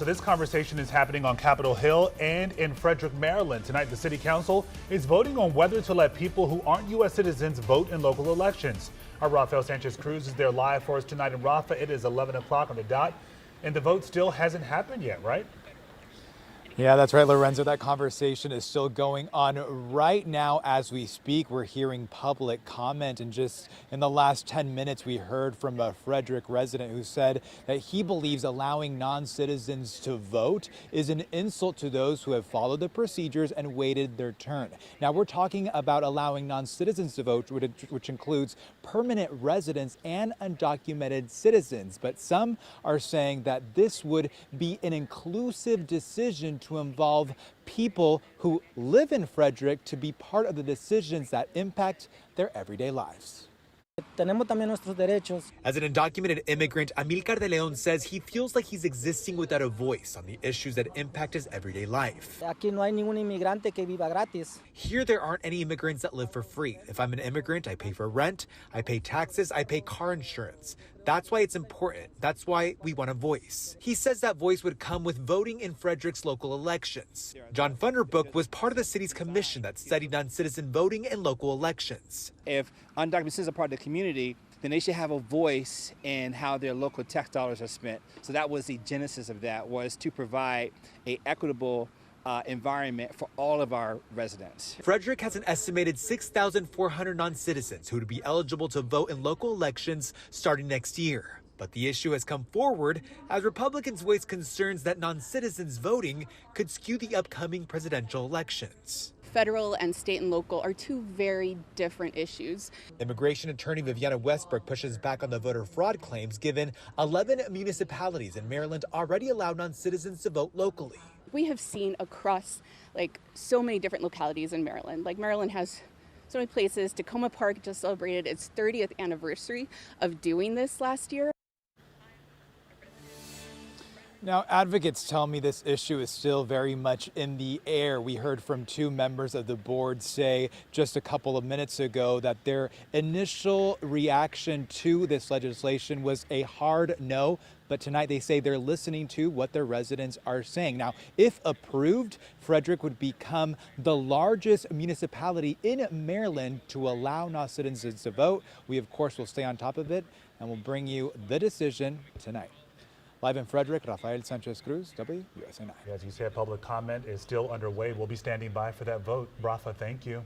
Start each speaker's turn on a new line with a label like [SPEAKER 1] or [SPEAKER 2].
[SPEAKER 1] So this conversation is happening on Capitol Hill and in Frederick, Maryland. Tonight, the City Council is voting on whether to let people who aren't U.S. citizens vote in local elections. Our Rafael Sanchez-Cruz is there live for us tonight. And Rafa, it is 11 o'clock on the dot, and the vote still hasn't happened yet, right?
[SPEAKER 2] Yeah, that's right, Lorenzo. That conversation is still going on right now as we speak. We're hearing public comment, and just in the last 10 minutes, we heard from a Frederick resident who said that he believes allowing non-citizens to vote is an insult to those who have followed the procedures and waited their turn. Now, we're talking about allowing non-citizens to vote, which includes permanent residents and undocumented citizens. But some are saying that this would be an inclusive decision to involve people who live in Frederick to be part of the decisions that impact their everyday lives.
[SPEAKER 3] As an
[SPEAKER 2] undocumented immigrant, Amilcar de Leon says he feels like he's existing without a voice on the issues that impact his everyday life.
[SPEAKER 3] Aquí no hay ningún inmigrante que viva gratis.
[SPEAKER 2] Here, there aren't any immigrants that live for free. If I'm an immigrant, I pay for rent, I pay taxes, I pay car insurance. That's why it's important. That's why we want a voice. He says that voice would come with voting in Frederick's local elections. John Funderbook was part of the city's commission that studied non-citizen voting in local elections.
[SPEAKER 4] If undocumented citizens are part of the community, then they should have a voice in how their local tax dollars are spent. So that was the genesis of that, was to provide an equitable environment for all of our residents.
[SPEAKER 2] Frederick has an estimated 6,400 non-citizens who would be eligible to vote in local elections starting next year. But the issue has come forward as Republicans voice concerns that non-citizens voting could skew the upcoming presidential elections.
[SPEAKER 5] Federal and state and local are two very different issues.
[SPEAKER 2] Immigration attorney Viviana Westbrook pushes back on the voter fraud claims, given 11 municipalities in Maryland already allow non-citizens to vote locally.
[SPEAKER 5] We have seen across so many different localities in Maryland. Maryland has so many places. Tacoma Park just celebrated its 30th anniversary of doing this last year.
[SPEAKER 2] Now, advocates tell me this issue is still very much in the air. We heard from two members of the board say just a couple of minutes ago that their initial reaction to this legislation was a hard no. But tonight they say they're listening to what their residents are saying. Now, if approved, Frederick would become the largest municipality in Maryland to allow non-citizens to vote. We, of course, will stay on top of it and will bring you the decision tonight. Live in Frederick, Rafael Sanchez-Cruz, WUSA 9.
[SPEAKER 1] As you said, public comment is still underway. We'll be standing by for that vote. Rafa, thank you.